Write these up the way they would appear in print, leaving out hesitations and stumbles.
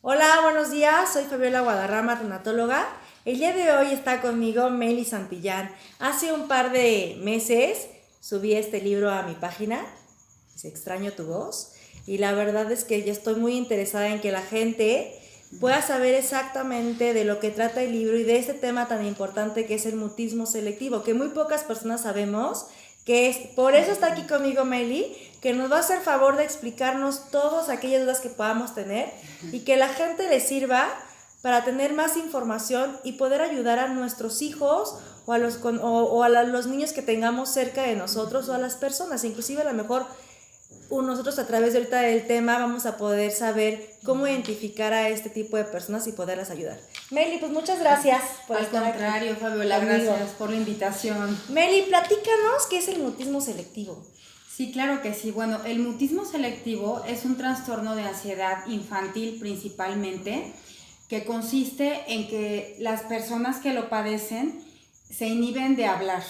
Hola, buenos días. Soy Fabiola Guadarrama, tanatóloga. El día de hoy está conmigo Meli Santillán. Hace un par de meses subí este libro a mi página, Se extraño tu voz, y la verdad es que yo estoy muy interesada en que la gente pueda saber exactamente de lo que trata el libro y de este tema tan importante que es el mutismo selectivo, que muy pocas personas sabemos que es. Por eso está aquí conmigo Meli, que nos va a hacer favor de explicarnos todas aquellas dudas que podamos tener y que la gente le sirva para tener más información y poder ayudar a nuestros hijos o a los niños que tengamos cerca de nosotros o a las personas, inclusive a lo mejor nosotros a través de ahorita del tema vamos a poder saber cómo identificar a este tipo de personas y poderlas ayudar. Meli, pues muchas gracias por estar aquí. Al contrario, Fabiola, gracias por la invitación. Meli, platícanos qué es el mutismo selectivo. Sí, claro que sí. Bueno, el mutismo selectivo es un trastorno de ansiedad infantil principalmente, que consiste en que las personas que lo padecen se inhiben de hablar.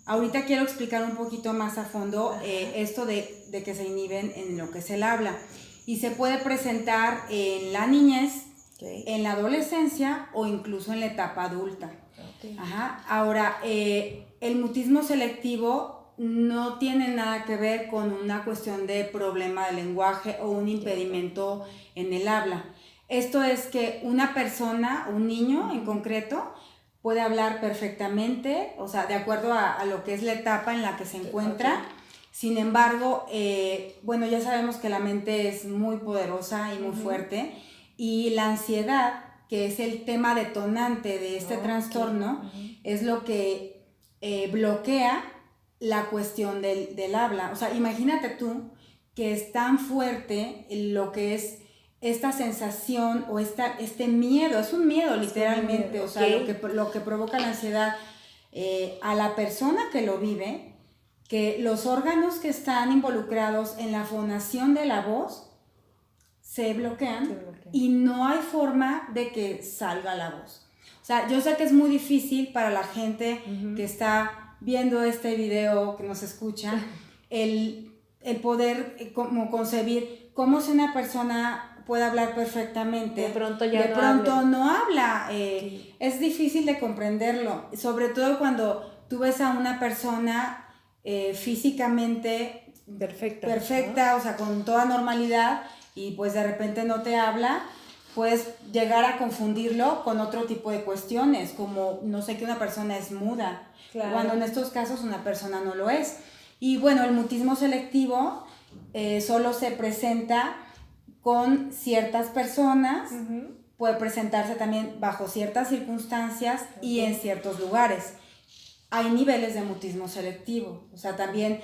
Ahorita quiero explicar un poquito más a fondo esto de que se inhiben en lo que es el habla. Y se puede presentar en la niñez, en la adolescencia o incluso en la etapa adulta. Ajá. Ahora, el mutismo selectivo no tiene nada que ver con una cuestión de problema de lenguaje o un impedimento en el habla. Esto es que una persona, un niño en concreto, puede hablar perfectamente, o sea, de acuerdo a lo que es la etapa en la que se encuentra. Sin embargo, bueno, ya sabemos que la mente es muy poderosa y muy fuerte, y la ansiedad, que es el tema detonante de este trastorno, es lo que bloquea la cuestión del habla. O sea, imagínate tú que es tan fuerte lo que es esta sensación o este miedo, es un miedo literalmente, o sea, lo que provoca la ansiedad a la persona que lo vive, que los órganos que están involucrados en la fonación de la voz se bloquean y no hay forma de que salga la voz. O sea, yo sé que es muy difícil para la gente que está viendo este video, que nos escucha, el poder como concebir cómo si una persona puede hablar perfectamente, de pronto no habla. Es difícil de comprenderlo, sobre todo cuando tú ves a una persona físicamente perfecta, ¿no? O sea, con toda normalidad, y pues de repente no te habla, puedes llegar a confundirlo con otro tipo de cuestiones, como no sé, que una persona es muda, cuando en estos casos una persona no lo es. Y bueno, el mutismo selectivo solo se presenta con ciertas personas, puede presentarse también bajo ciertas circunstancias y en ciertos lugares. Hay niveles de mutismo selectivo, o sea, también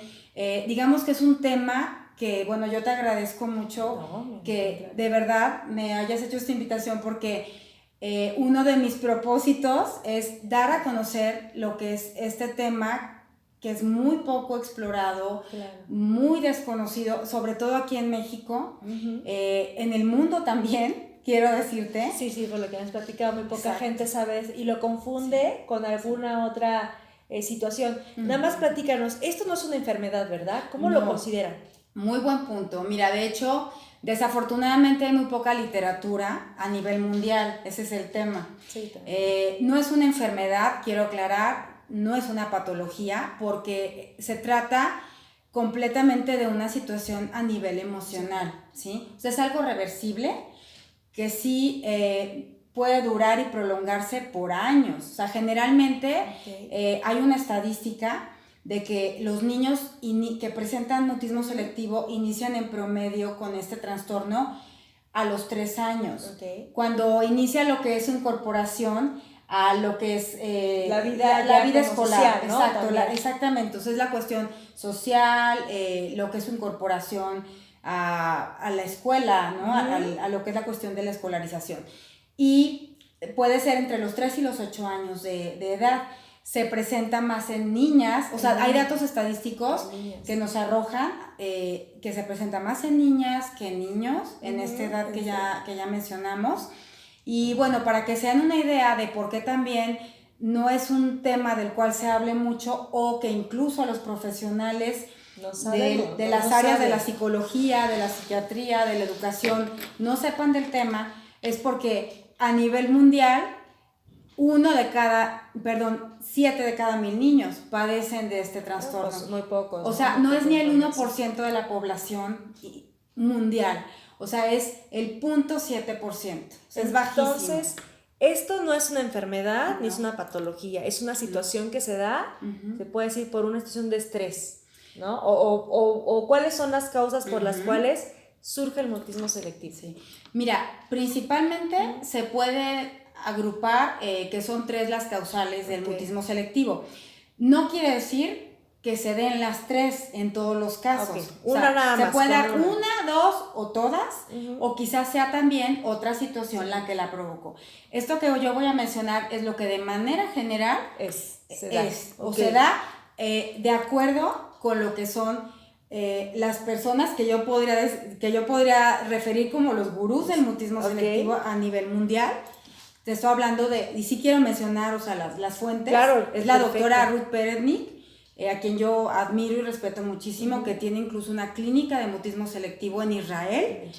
digamos que es un tema que, bueno, yo te agradezco mucho que de verdad me hayas hecho esta invitación, porque uno de mis propósitos es dar a conocer lo que es este tema, que es muy poco explorado, muy desconocido, sobre todo aquí en México, en el mundo también, quiero decirte. Sí, por lo que me has platicado, muy poca gente sabe y lo confunde con alguna otra situación. Nada más platícanos, esto no es una enfermedad, ¿verdad? ¿Cómo lo consideran? Muy buen punto. Mira, de hecho, desafortunadamente hay muy poca literatura a nivel mundial, ese es el tema. No es una enfermedad, quiero aclarar, no es una patología, porque se trata completamente de una situación a nivel emocional, ¿sí? O sea, es algo reversible que sí puede durar y prolongarse por años. O sea, generalmente hay una estadística de que los niños que presentan mutismo selectivo inician en promedio con este trastorno a los 3 años. Cuando inicia lo que es incorporación a lo que es la vida escolar, social, ¿no? Exacto, exactamente. Entonces, la cuestión social, lo que es su incorporación a la escuela, ¿no? A lo que es la cuestión de la escolarización. Y puede ser entre los 3 y los 8 años de edad. Se presenta más en niñas, o sea, hay datos estadísticos que nos arrojan que se presenta más en niñas que en niños, en esta edad que ya mencionamos. Y bueno, para que se den una idea de por qué también no es un tema del cual se hable mucho, o que incluso a los profesionales de las áreas de la psicología, de la psiquiatría, de la educación, no sepan del tema, es porque a nivel mundial 7 de cada 1000 niños padecen de este trastorno. Pues muy pocos. O sea, no es ni el 1% de la población mundial. O sea, es el 0.7%. Es bajísimo. Entonces, esto no es una enfermedad ni es una patología, es una situación que se da, se puede decir, por una situación de estrés, ¿no? O cuáles son las causas por las cuales surge el mutismo selectivo. Sí. Mira, principalmente se puede agrupar que son 3 las causales del mutismo selectivo. No quiere decir que se den las 3 en todos los casos. Una nada más. Se puede dar una, 2 o todas, o quizás sea también otra situación la que la provocó. Esto que yo voy a mencionar es lo que de manera general se da de acuerdo con lo que son las personas que yo podría referir como los gurús del mutismo selectivo a nivel mundial. Te estoy hablando y sí quiero mencionar, o sea, las fuentes. Claro, es la doctora Ruth Peretnik, a quien yo admiro y respeto muchísimo, que tiene incluso una clínica de mutismo selectivo en Israel.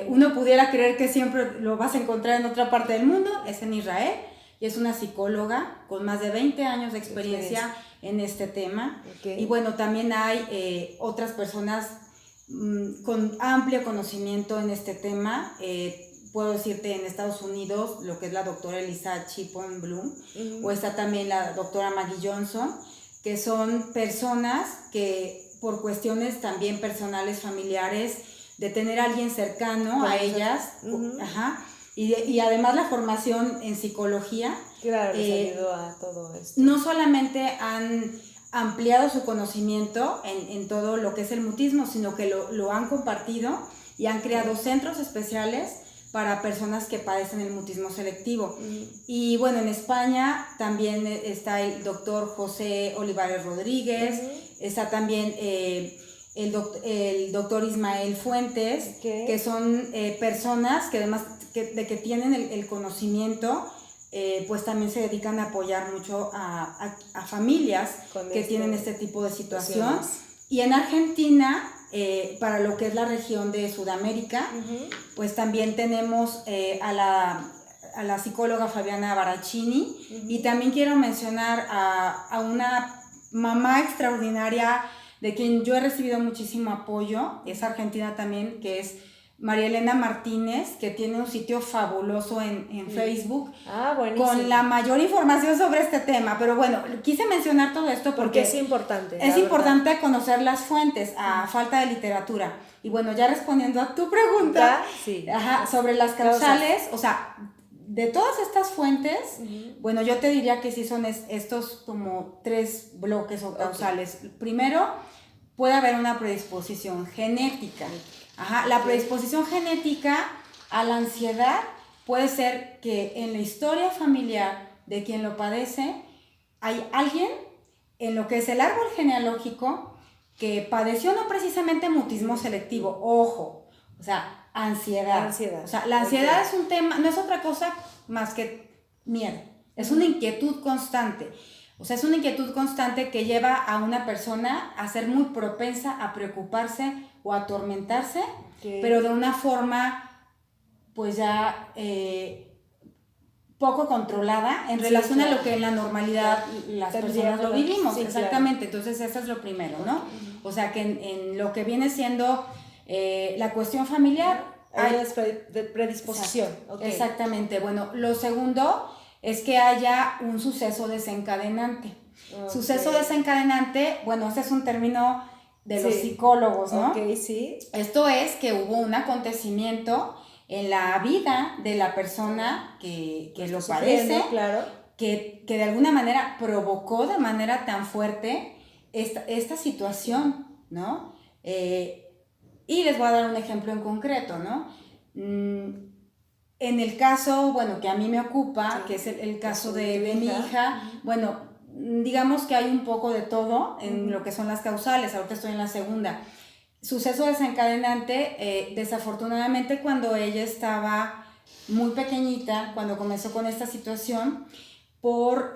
Uno pudiera creer que siempre lo vas a encontrar en otra parte del mundo, es en Israel, y es una psicóloga con más de 20 años de experiencia en este tema. Y bueno, también hay otras personas con amplio conocimiento en este tema. Puedo decirte en Estados Unidos lo que es la doctora Elisa Chipon Bloom, o está también la doctora Maggie Johnson, que son personas que por cuestiones también personales, familiares, de tener a alguien cercano a ellas, y además la formación en psicología, claro, les ayudó a todo esto. No solamente han ampliado su conocimiento en todo lo que es el mutismo, sino que lo han compartido y han creado centros especiales para personas que padecen el mutismo selectivo. Y bueno, en España también está el doctor José Olivares Rodríguez, está también el doctor Ismael Fuentes, que son personas que además de que tienen el conocimiento, pues también se dedican a apoyar mucho a familias que tienen este tipo de situación. Y en Argentina, para lo que es la región de Sudamérica, pues también tenemos a la psicóloga Fabiana Baracchini, y también quiero mencionar a una mamá extraordinaria de quien yo he recibido muchísimo apoyo, es argentina también, que es María Elena Martínez, que tiene un sitio fabuloso en Facebook, con la mayor información sobre este tema. Pero bueno, quise mencionar todo esto porque es importante. Es importante conocer las fuentes a falta de literatura. Y bueno, ya respondiendo a tu pregunta, sobre las causales, o sea, de todas estas fuentes, bueno, yo te diría que sí son estos como 3 bloques o causales. Primero, puede haber una predisposición genética. La predisposición genética a la ansiedad puede ser que en la historia familiar de quien lo padece hay alguien en lo que es el árbol genealógico que padeció no precisamente mutismo selectivo, ojo, o sea, ansiedad. O sea, la ansiedad es un tema, no es otra cosa más que miedo, es una inquietud constante. O sea, es una inquietud constante que lleva a una persona a ser muy propensa a preocuparse o a atormentarse, pero de una forma, pues ya poco controlada en relación a lo que en la normalidad las personas lo vivimos. Exactamente, entonces eso es lo primero, ¿no? O sea, que en lo que viene siendo la cuestión familiar hay predisposición. Exactamente. Bueno, lo segundo es que haya un suceso desencadenante. Suceso desencadenante, bueno, ese es un término de los psicólogos, ¿no? Esto es que hubo un acontecimiento en la vida de la persona que lo padece, que de alguna manera provocó de manera tan fuerte esta situación, ¿no? Y les voy a dar un ejemplo en concreto, ¿no? En el caso, bueno, que a mí me ocupa, que es el caso de mi hija, bueno, digamos que hay un poco de todo en lo que son las causales. Ahorita estoy en la segunda. Suceso desencadenante, desafortunadamente cuando ella estaba muy pequeñita, cuando comenzó con esta situación, por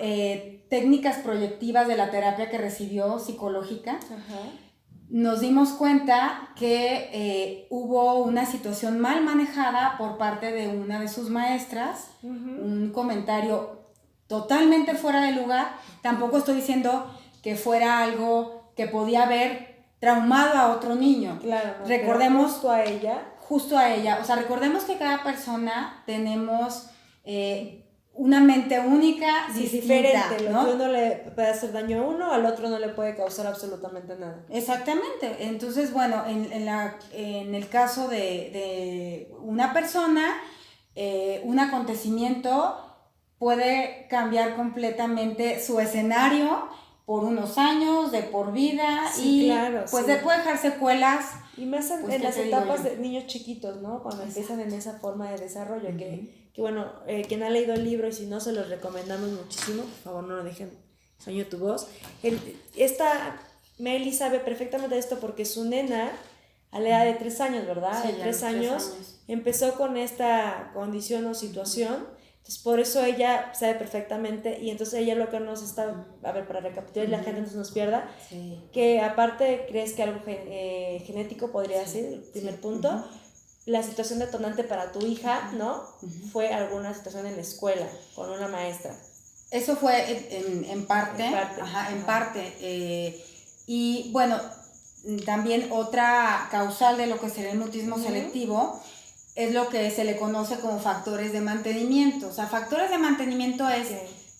técnicas proyectivas de la terapia que recibió psicológica, nos dimos cuenta que hubo una situación mal manejada por parte de una de sus maestras, un comentario totalmente fuera de lugar. Tampoco estoy diciendo que fuera algo que podía haber traumado a otro niño. Claro, no, recordemos justo a ella. Justo a ella. O sea, recordemos que cada persona tenemos una mente única, Sí, distinta, diferente, ¿no? Lo que uno le puede hacer daño a uno, al otro no le puede causar absolutamente nada. Exactamente. Entonces, bueno, en el caso de una persona, un acontecimiento puede cambiar completamente su escenario por unos años, de por vida, Sí, y claro, pues sí. puede dejar secuelas. Y más Pues, en ¿qué las te digo etapas yo? de niños chiquitos, ¿no? Cuando empiezan en esa forma de desarrollo, que bueno, quien ha leído el libro y si no se los recomendamos muchísimo, por favor no lo dejen, sueño tu voz. Esta Meli sabe perfectamente esto porque su nena, a la edad de 3 años, ¿verdad? Sí, De ya 3 de 3 años, años. empezó con esta condición o situación. Entonces, por eso ella sabe perfectamente, y entonces ella lo que nos está, a ver, para recapitular y la gente no se nos pierda, Sí. que aparte crees que algo genético podría ser el primer punto, la situación detonante para tu hija, ¿no? Fue alguna situación en la escuela con una maestra. Eso fue en parte, en parte. Y bueno, también otra causal de lo que sería el mutismo selectivo es lo que se le conoce como factores de mantenimiento. O sea, factores de mantenimiento es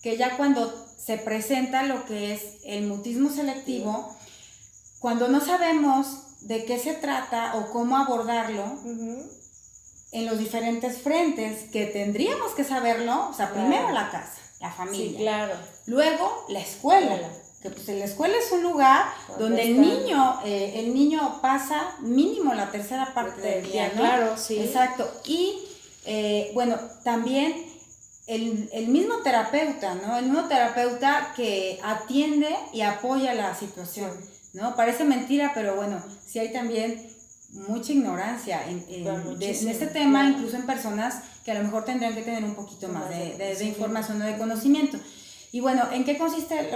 que ya cuando se presenta lo que es el mutismo selectivo, cuando no sabemos de qué se trata o cómo abordarlo, en los diferentes frentes que tendríamos que saberlo, o sea, primero la casa, la familia, sí, claro. Luego la escuela, que pues la escuela es un lugar donde el niño pasa mínimo la tercera parte del día, ¿no? Claro, sí. Exacto. Y bueno, también el mismo terapeuta, ¿no? El mismo terapeuta que atiende y apoya la situación, ¿no? Parece mentira, pero bueno, sí hay también mucha ignorancia en este tema, incluso en personas que a lo mejor tendrían que tener un poquito más de información o de conocimiento. Y bueno, ¿en qué consisten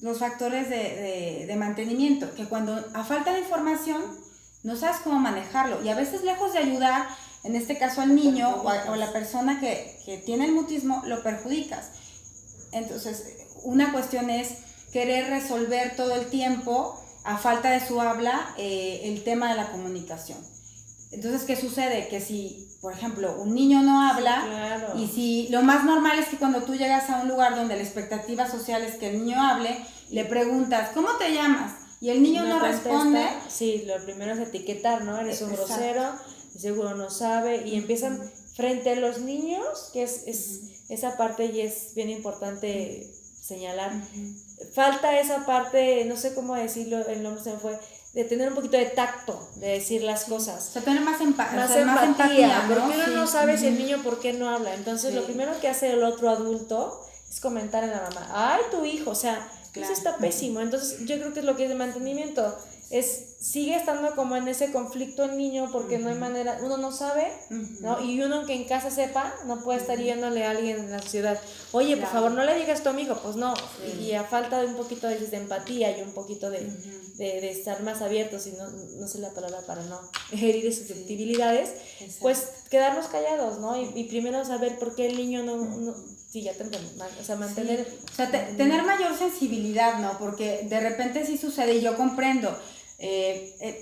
los factores de mantenimiento? Que cuando a falta de información no sabes cómo manejarlo, y a veces lejos de ayudar, en este caso al niño o a la persona que tiene el mutismo, lo perjudicas. Entonces, una cuestión es querer resolver todo el tiempo, a falta de su habla, el tema de la comunicación. Entonces, ¿qué sucede? Que si, por ejemplo, un niño no habla, y si lo más normal es que cuando tú llegas a un lugar donde la expectativa social es que el niño hable, le preguntas, ¿cómo te llamas? Y el niño no responde. Sí, lo primero es etiquetar, ¿no? Eres un grosero, seguro no sabe, y empiezan frente a los niños, que es esa parte, y es bien importante señalar. Falta esa parte, no sé cómo decirlo, el nombre se me fue, de tener un poquito de tacto, de decir las cosas. O sea, tener más empatía, ¿no? Porque uno no sabe si el niño por qué no habla. Entonces, lo primero que hace el otro adulto es comentar a la mamá, ¡ay, tu hijo! O sea, eso está pésimo. Entonces, yo creo que es lo que es de mantenimiento. Sigue estando como en ese conflicto el niño porque no hay manera, uno no sabe, ¿no? Y uno que en casa sepa, no puede estar yéndole a alguien en la sociedad, oye, por favor, no le digas esto a mi hijo, pues no. Y a falta de un poquito de empatía y un poquito de estar más abiertos, y no sé la palabra para no herir susceptibilidades, pues quedarnos callados, ¿no? Y primero saber por qué el niño no sí, ya te entendí, o sea, mantener... Sí. O sea, tener mayor sensibilidad, ¿no? Porque de repente sí sucede, y yo comprendo.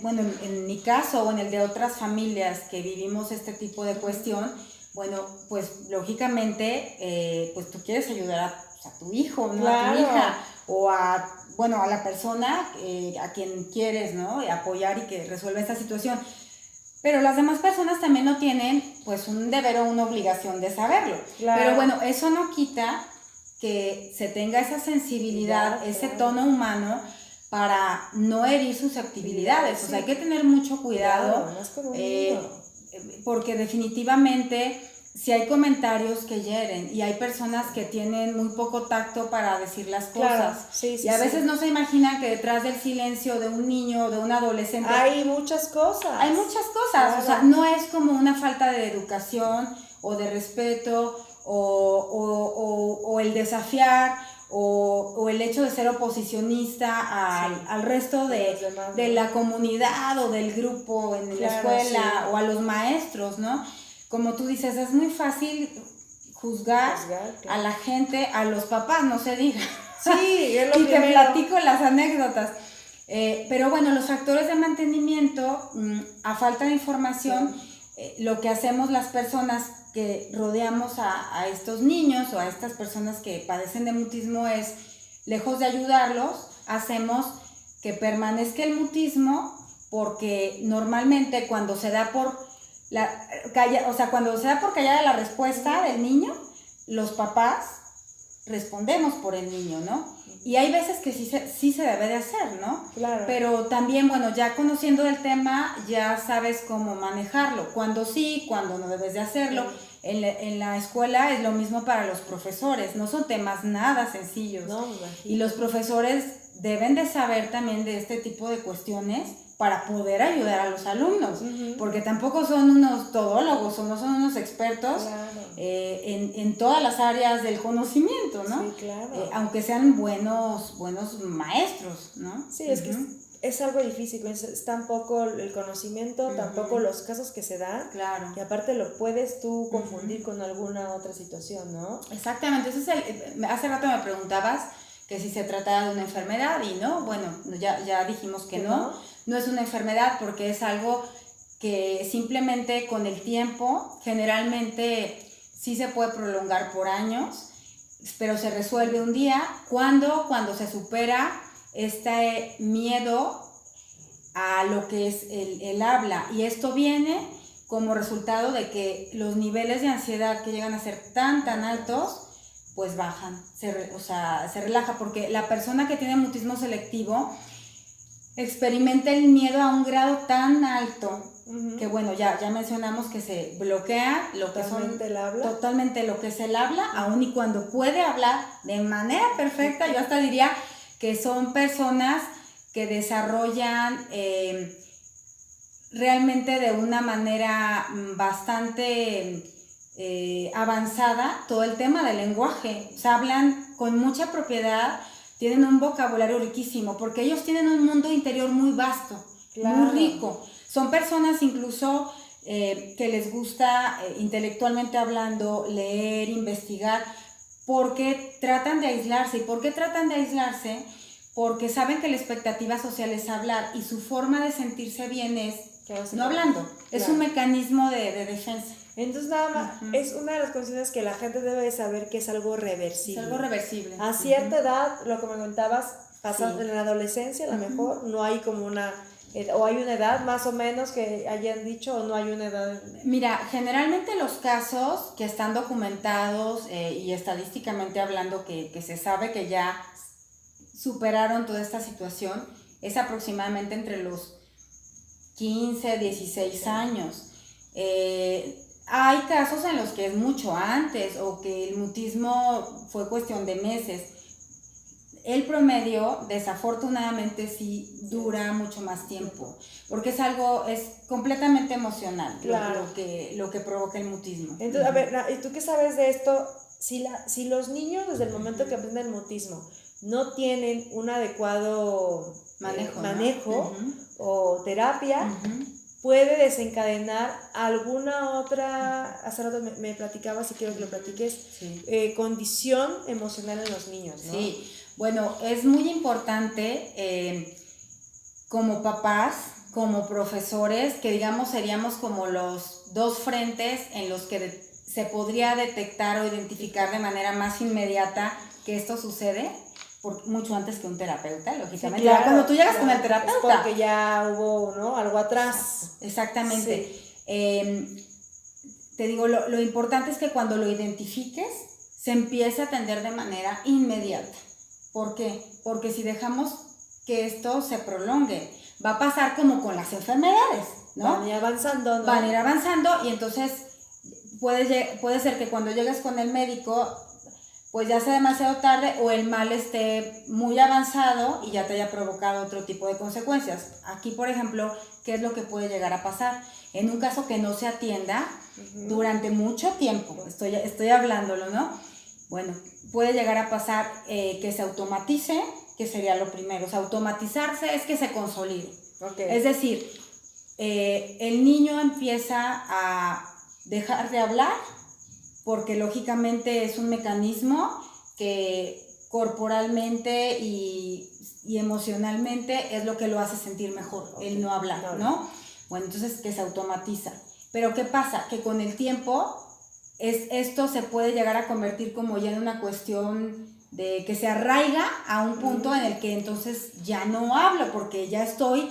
Bueno, en mi caso o en el de otras familias que vivimos este tipo de cuestión, bueno, pues lógicamente, pues tú quieres ayudar a tu hijo, ¿no? A tu hija, o a la persona a quien quieres, ¿no? Apoyar y que resuelva esta situación. Pero las demás personas también no tienen, pues, un deber o una obligación de saberlo. Pero bueno, eso no quita que se tenga esa sensibilidad, ese tono humano, para no herir susceptibilidades. O sea, hay que tener mucho cuidado, porque definitivamente si hay comentarios que hieren, y hay personas que tienen muy poco tacto para decir las cosas, y a veces no se imaginan que detrás del silencio de un niño o de un adolescente hay muchas cosas. O sea, no es como una falta de educación o de respeto o el desafiar o el hecho de ser oposicionista al resto de la comunidad o del grupo en la escuela o a los maestros, ¿no? Como tú dices, es muy fácil juzgar a la gente, a los papás, no se diga. Sí, es lo y primero. te platico las anécdotas. Pero bueno, los factores de mantenimiento, a falta de información, lo que hacemos las personas que rodeamos a estos niños o a estas personas que padecen de mutismo es, lejos de ayudarlos, hacemos que permanezca el mutismo, porque normalmente cuando se da por callada la respuesta del niño, los papás respondemos por el niño, ¿no? Y hay veces que sí se debe de hacer, ¿no? Claro. Pero también, bueno, ya conociendo el tema, ya sabes cómo manejarlo. Cuando sí, cuando no debes de hacerlo. Sí. En la escuela es lo mismo para los profesores. No son temas nada sencillos. No, y los profesores deben de saber también de este tipo de cuestiones para poder ayudar a los alumnos, porque tampoco son unos todólogos o no son unos expertos en todas las áreas del conocimiento, ¿no? Sí, claro. Aunque sean buenos maestros, ¿no? Sí, es que es algo difícil, es tampoco el conocimiento, tampoco los casos que se dan, claro. Y aparte lo puedes tú confundir con alguna otra situación, ¿no? Exactamente, hace rato me preguntabas que si se trataba de una enfermedad y no, bueno, ya dijimos que no es una enfermedad porque es algo que simplemente con el tiempo generalmente sí se puede prolongar por años, pero se resuelve un día cuando se supera este miedo a lo que es el habla, y esto viene como resultado de que los niveles de ansiedad que llegan a ser tan altos pues bajan, se relaja, porque la persona que tiene mutismo selectivo experimenta el miedo a un grado tan alto que bueno, ya mencionamos que se bloquea totalmente lo que es el habla, aun y cuando puede hablar de manera perfecta. Yo hasta diría que son personas que desarrollan realmente de una manera bastante avanzada todo el tema del lenguaje. O sea, hablan con mucha propiedad, tienen un vocabulario riquísimo, porque ellos tienen un mundo interior muy vasto, muy rico. Son personas incluso que les gusta intelectualmente hablando, leer, investigar, porque tratan de aislarse. ¿Y por qué tratan de aislarse? Porque saben que la expectativa social es hablar, y su forma de sentirse bien es no hablando. Es un mecanismo de defensa. Entonces nada más, es una de las condiciones que la gente debe saber que es algo reversible. Es algo reversible. A cierta edad, lo que me comentabas, pasando en la adolescencia, a lo mejor no hay como o hay una edad más o menos que hayan dicho, o no hay una edad. Mira, generalmente los casos que están documentados y estadísticamente hablando que se sabe que ya superaron toda esta situación, es aproximadamente entre los 15, 16 años. Hay casos en los que es mucho antes, o que el mutismo fue cuestión de meses. El promedio, desafortunadamente, sí dura mucho más tiempo, porque es completamente emocional, claro, lo que provoca el mutismo. Entonces, a ver, ¿y tú qué sabes de esto? Si los niños desde el momento que aprenden mutismo no tienen un adecuado manejo o terapia, puede desencadenar alguna otra, hace rato me platicabas y quiero que lo platiques, condición emocional en los niños, ¿no? Sí, bueno, es muy importante como papás, como profesores, que digamos seríamos como los dos frentes en los que se podría detectar o identificar de manera más inmediata que esto sucede, mucho antes que un terapeuta, lógicamente. Sí, claro, cuando tú llegas con el terapeuta. Es porque ya hubo, ¿no?, algo atrás. Exactamente. Sí. Te digo, lo importante es que cuando lo identifiques, se empiece a atender de manera inmediata. ¿Por qué? Porque si dejamos que esto se prolongue, va a pasar como con las enfermedades, ¿no? Van a ir avanzando, ¿no? Van a ir avanzando, y entonces puede ser que cuando llegues con el médico, pues ya sea demasiado tarde, o el mal esté muy avanzado y ya te haya provocado otro tipo de consecuencias. Aquí, por ejemplo, ¿qué es lo que puede llegar a pasar? En un caso que no se atienda durante mucho tiempo, estoy hablándolo, ¿no? Bueno, puede llegar a pasar que se automatice, que sería lo primero. O sea, automatizarse es que se consolide. Okay. Es decir, el niño empieza a dejar de hablar porque lógicamente es un mecanismo que corporalmente y emocionalmente es lo que lo hace sentir mejor, el no hablar, ¿no? Bueno, entonces que se automatiza. Pero ¿qué pasa? Que con el tiempo esto se puede llegar a convertir como ya en una cuestión de que se arraiga a un punto en el que entonces ya no hablo porque ya estoy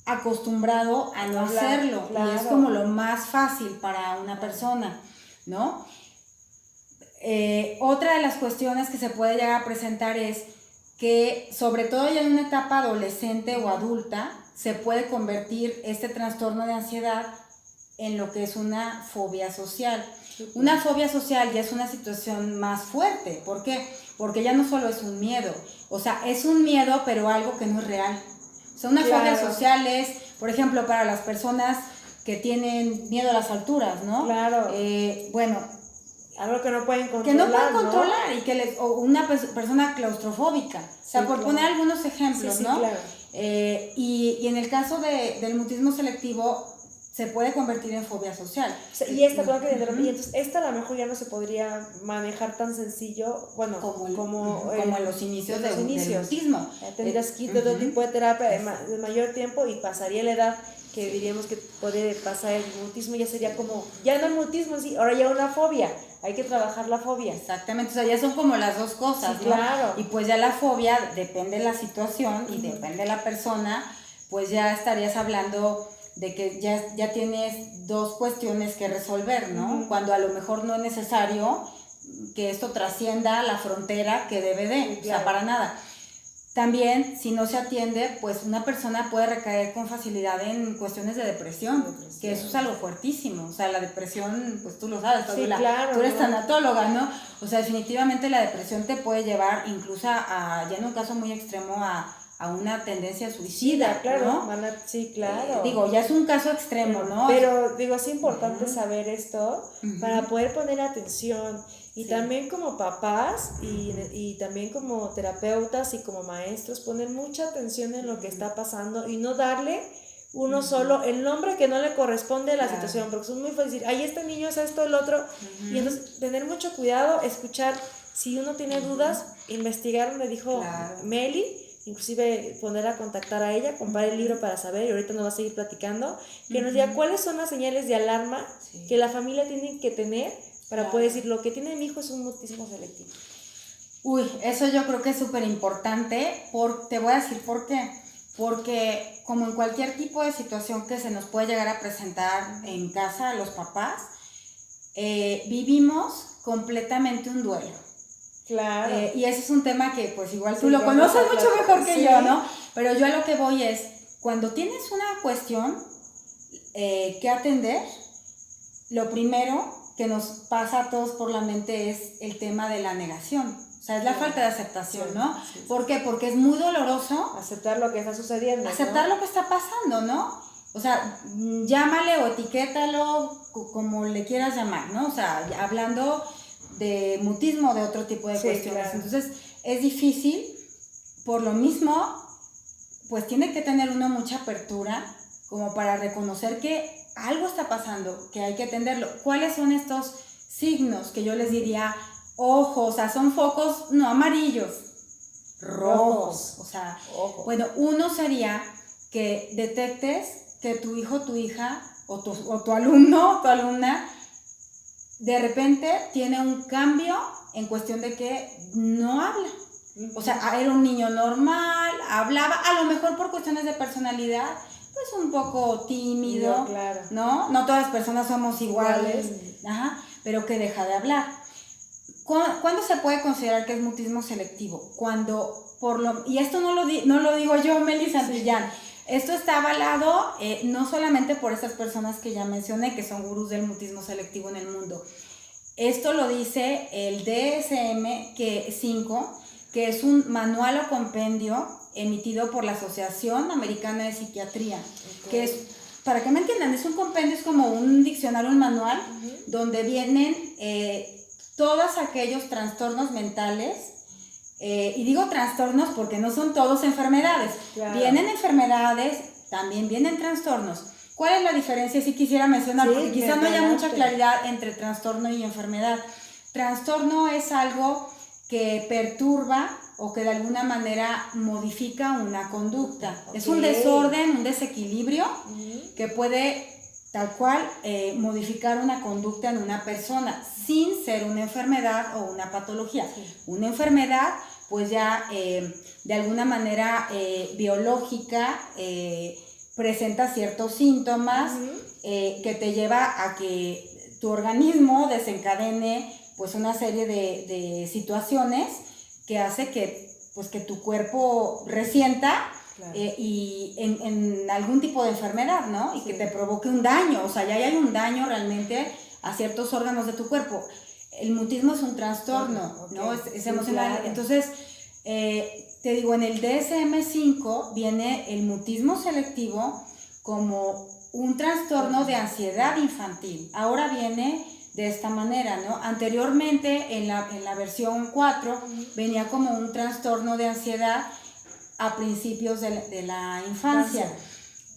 acostumbrado a no hacerlo, claro. Y es como lo más fácil para una persona, ¿no? Otra de las cuestiones que se puede llegar a presentar es que, sobre todo ya en una etapa adolescente o adulta, se puede convertir este trastorno de ansiedad en lo que es una fobia social. Una fobia social ya es una situación más fuerte. ¿Por qué? Porque ya no solo es un miedo, o sea, es un miedo, pero algo que no es real. O sea, una fobia social es, por ejemplo, para las personas que tienen miedo a las alturas, ¿no? Claro. Bueno, algo que no pueden controlar. Que no pueden controlar, ¿no? O una persona claustrofóbica. O sea, por poner algunos ejemplos, ¿no? Claro. Y en el caso del mutismo selectivo, se puede convertir en fobia social. O sea, y esta, entonces esta a lo mejor ya no se podría manejar tan sencillo, bueno, como en los inicios del mutismo. Tendrías que ir de otro tipo de terapia de mayor tiempo y pasaría la edad que diríamos que puede pasar el mutismo, ya sería como, ya no el mutismo, sí, ahora ya una fobia, hay que trabajar la fobia. Exactamente, o sea, ya son como las dos cosas, sí, ¿no? Claro. Y pues ya la fobia, depende de la situación y depende de la persona, pues ya estarías hablando de que ya tienes dos cuestiones que resolver, ¿no? Cuando a lo mejor no es necesario que esto trascienda la frontera que debe de, o sea, para nada. También, si no se atiende, pues una persona puede recaer con facilidad en cuestiones de depresión, que eso es algo fuertísimo. O sea, la depresión, pues tú lo sabes, sí, claro, tú eres tanatóloga, ¿no? O sea, definitivamente la depresión te puede llevar incluso ya en un caso muy extremo a una tendencia suicida, sí, claro, ¿no? Sí, claro. Digo, ya es un caso extremo, ¿no? Pero, digo, es importante saber esto para poder poner atención. Y también como papás y también como terapeutas y como maestros, poner mucha atención en lo que está pasando y no darle uno solo el nombre que no le corresponde a la situación, porque es muy fácil decir, ay, este niño es esto, el otro, y entonces tener mucho cuidado, escuchar, si uno tiene dudas, investigar, me dijo Meli, inclusive poner a contactar a ella, comprar el libro para saber, y ahorita nos va a seguir platicando, que nos diga cuáles son las señales de alarma que la familia tiene que tener para poder decir, lo que tiene mi hijo es un mutismo selectivo. Uy, eso yo creo que es súper importante, te voy a decir por qué. Porque como en cualquier tipo de situación que se nos puede llegar a presentar en casa, los papás, vivimos completamente un duelo. Claro. Y ese es un tema que pues igual tú lo conoces mucho mejor que yo, ¿no? Pero yo a lo que voy es, cuando tienes una cuestión que atender, lo primero que nos pasa a todos por la mente es el tema de la negación. O sea, es la falta de aceptación, ¿no? ¿Por qué? Porque es muy doloroso aceptar lo que está sucediendo. Aceptar lo que está pasando, ¿no? O sea, llámale o etiquétalo como le quieras llamar, ¿no? O sea, hablando de mutismo o de otro tipo de cuestiones. Claro. Entonces, es difícil, por lo mismo, pues tiene que tener uno mucha apertura como para reconocer que algo está pasando, que hay que atenderlo. ¿Cuáles son estos signos que yo les diría? Ojos, o sea, son focos no amarillos, rojos. O sea, bueno, uno sería que detectes que tu hijo, tu hija, o tu alumno, tu alumna, de repente tiene un cambio en cuestión de que no habla. O sea, era un niño normal, hablaba, a lo mejor por cuestiones de personalidad, pues un poco tímido, claro. ¿no? No todas las personas somos iguales. Pero que deja de hablar. ¿Cuándo se puede considerar que es mutismo selectivo? Cuando, y esto no lo digo yo, Meli Santillán, esto está avalado no solamente por estas personas que ya mencioné, que son gurús del mutismo selectivo en el mundo. Esto lo dice el DSM-5, que es un manual o compendio emitido por la Asociación Americana de Psiquiatría, que es, para que me entiendan, es un compendio, es como un diccionario, un manual, donde vienen todos aquellos trastornos mentales, y digo trastornos porque no son todos enfermedades. Claro. Vienen enfermedades, también vienen trastornos. ¿Cuál es la diferencia? Si quisiera mencionar, porque quizá no haya mucha claridad entre trastorno y enfermedad. Trastorno es algo que perturba o que de alguna manera modifica una conducta. Okay. Es un desorden, un desequilibrio que puede tal cual modificar una conducta en una persona sin ser una enfermedad o una patología. Sí. Una enfermedad pues ya de alguna manera biológica presenta ciertos síntomas que te lleva a que tu organismo desencadene pues una serie de situaciones que hace que tu cuerpo resienta. Claro. Y en algún tipo de enfermedad, ¿no? Y sí. Que te provoque un daño, o sea, ya hay un daño realmente a ciertos órganos de tu cuerpo. El mutismo es un trastorno, okay. ¿No? Es emocional. Claro. Entonces, te digo, en el DSM-5 viene el mutismo selectivo como un trastorno de ansiedad infantil. Ahora viene de esta manera, ¿no? Anteriormente, en la versión 4, venía como un trastorno de ansiedad a principios de la infancia.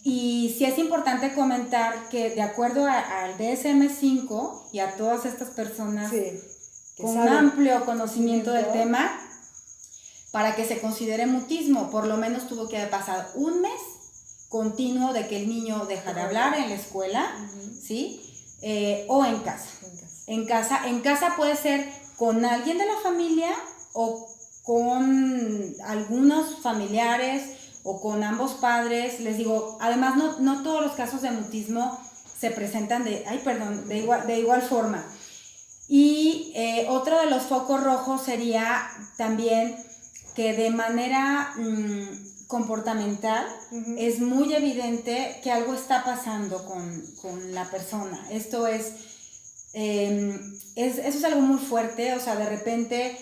Y sí es importante comentar que de acuerdo al DSM-5 y a todas estas personas con saben. Amplio conocimiento del tema, para que se considere mutismo, por lo menos tuvo que haber pasado un mes continuo de que el niño deja de hablar en la escuela, ¿sí? O en casa. En casa puede ser con alguien de la familia o con algunos familiares o con ambos padres. Les digo, además no todos los casos de mutismo se presentan de igual forma. Y otro de los focos rojos sería también que de manera comportamental es muy evidente que algo está pasando con la persona. Esto eso es algo muy fuerte, o sea, de repente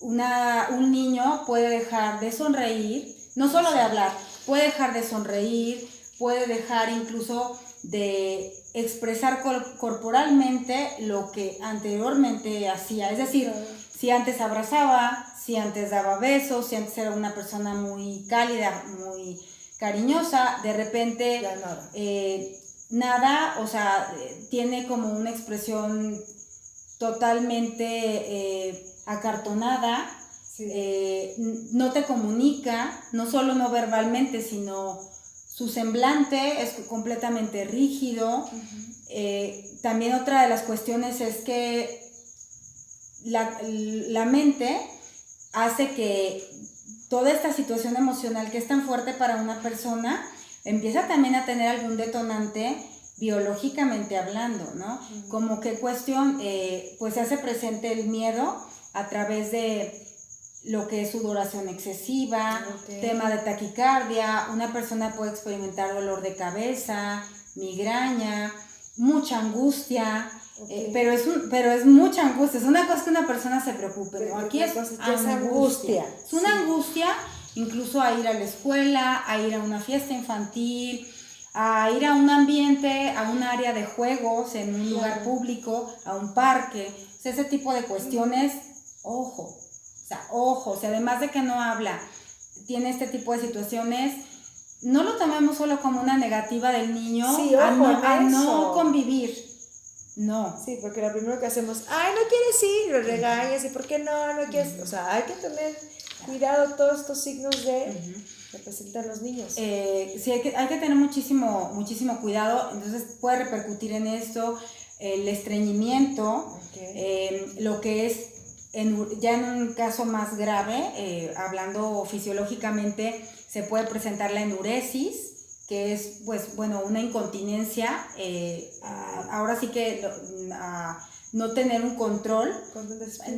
un niño puede dejar de sonreír, no solo de hablar, puede dejar de sonreír, puede dejar incluso de expresar corporalmente lo que anteriormente hacía. Es decir, si antes abrazaba, si antes daba besos, si antes era una persona muy cálida, muy cariñosa, de repente nada, o sea, tiene como una expresión totalmente acartonada, no te comunica, no solo no verbalmente, sino su semblante es completamente rígido. También otra de las cuestiones es que la mente hace que toda esta situación emocional que es tan fuerte para una persona empieza también a tener algún detonante biológicamente hablando, ¿no? Como que cuestión, pues se hace presente el miedo a través de lo que es sudoración excesiva, tema de taquicardia. Una persona puede experimentar dolor de cabeza, migraña, mucha angustia, pero es mucha angustia. Es una cosa que una persona se preocupe, ¿no? Aquí es angustia. Es una angustia incluso a ir a la escuela, a ir a una fiesta infantil, a ir a un ambiente, a un área de juegos, en un lugar público, a un parque. O sea, ese tipo de cuestiones, ojo, o sea, además de que no habla, tiene este tipo de situaciones, no lo tomemos solo como una negativa del niño a no convivir. No. Sí, porque lo primero que hacemos, ay, no quieres ir, lo regañas, ¿y por qué no quieres? O sea, hay que tener cuidado todos estos signos que presentan los niños. Sí, hay que tener muchísimo cuidado. Entonces puede repercutir en esto el estreñimiento, lo que es ya en un caso más grave, hablando fisiológicamente, se puede presentar la enuresis, que es pues bueno una incontinencia, ahora sí que no tener un control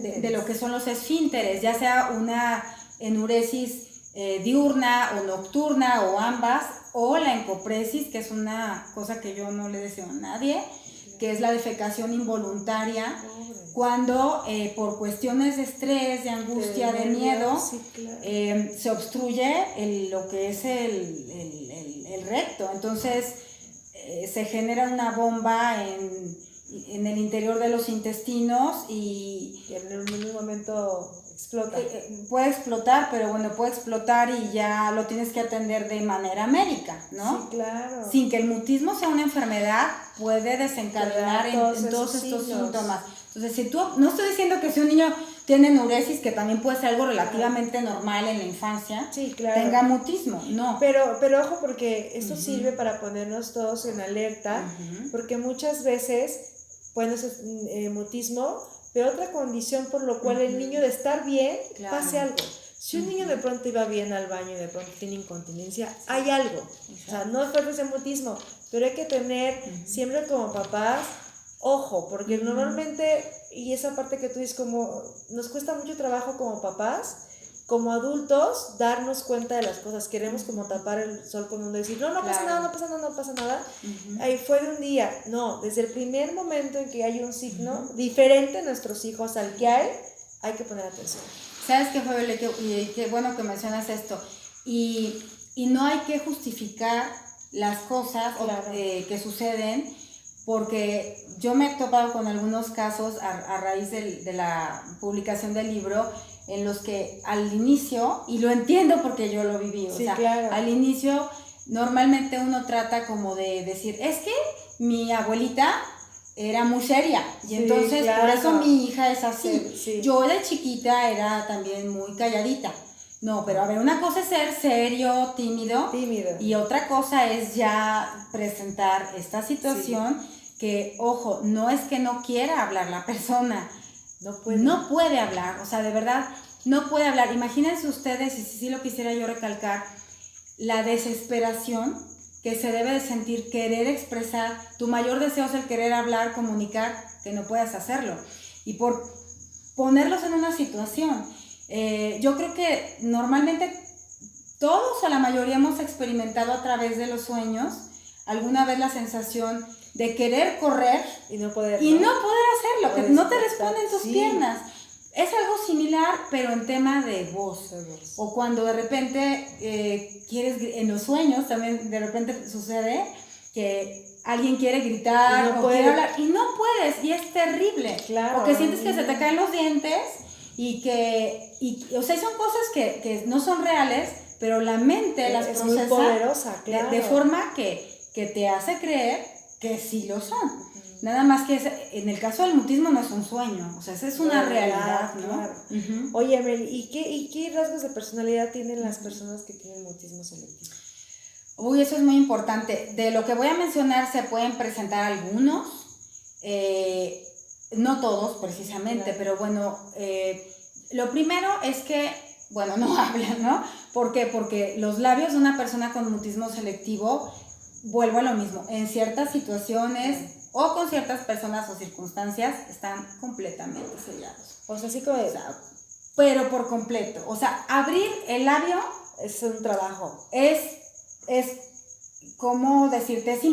de lo que son los esfínteres, ya sea una enuresis diurna o nocturna o ambas, o la encopresis, que es una cosa que yo no le deseo a nadie, que es la defecación involuntaria, cuando por cuestiones de estrés, de angustia, de miedo, se obstruye lo que es el recto. Entonces se genera una bomba en el interior de los intestinos y en un momento explota. Puede explotar, pero bueno, puede explotar y ya lo tienes que atender de manera médica, ¿no? Sí, claro. Sin que el mutismo sea una enfermedad, puede desencadenar en todos estos síntomas. Entonces, si tú, no estoy diciendo que si un niño tiene enuresis, que también puede ser algo relativamente normal en la infancia, sí, claro, tenga mutismo, no. Pero ojo, porque esto sirve para ponernos todos en alerta, porque muchas veces, bueno, es mutismo, pero otra condición por lo cual el niño de estar bien, pase algo. Si un niño de pronto iba bien al baño y de pronto tiene incontinencia, hay algo. O sea, no es fuerte ese mutismo, pero hay que tener siempre como papás, ojo, porque normalmente, y esa parte que tú dices, como nos cuesta mucho trabajo como papás, como adultos, darnos cuenta de las cosas. Queremos como tapar el sol con un dedo y decir, no pasa nada, no pasa nada, no pasa nada. Ahí fue de un día. No, desde el primer momento en que hay un signo diferente en nuestros hijos al que hay que poner atención. ¿Sabes qué, Fabiola? Qué bueno que mencionas esto. Y no hay que justificar las cosas que suceden, porque yo me he topado con algunos casos a raíz de la publicación del libro, en los que al inicio, y lo entiendo porque yo lo viví, o sea, al inicio normalmente uno trata como de decir, es que mi abuelita era muy seria y entonces por eso mi hija es así. Yo de chiquita era también muy calladita. No, pero a ver, una cosa es ser serio, tímido. Y otra cosa es ya presentar esta situación que, ojo, no es que no quiera hablar la persona, no puede hablar, o sea, de verdad, no puede hablar. Imagínense ustedes, y si lo quisiera yo recalcar, la desesperación que se debe de sentir, querer expresar, tu mayor deseo es el querer hablar, comunicar, que no puedas hacerlo. Y por ponerlos en una situación, yo creo que normalmente todos o la mayoría hemos experimentado a través de los sueños alguna vez la sensación de querer correr y no poder hacerlo, que no te responden tus piernas. Es algo similar, pero en tema de voz. O cuando de repente quieres, en los sueños también de repente sucede que alguien quiere gritar o quiere hablar y no puedes, y es terrible. O que sientes que se te caen los dientes o sea, son cosas que no son reales, pero la mente las procesa muy poderosa, de forma que te hace creer que sí lo son. Nada más que en el caso del mutismo no es un sueño, o sea, esa es una realidad, ¿no? Claro. Oye, Mel, ¿y qué rasgos de personalidad tienen las personas que tienen mutismo selectivo? Uy, eso es muy importante. De lo que voy a mencionar se pueden presentar algunos, no todos precisamente, pero bueno, lo primero es que, bueno, no hablan, ¿no? ¿Por qué? Porque los labios de una persona con mutismo selectivo, vuelvo a lo mismo, en ciertas situaciones o con ciertas personas o circunstancias están completamente sellados. O sea, así como pero por completo. O sea, abrir el labio es un trabajo. Es ¿cómo decirte? Es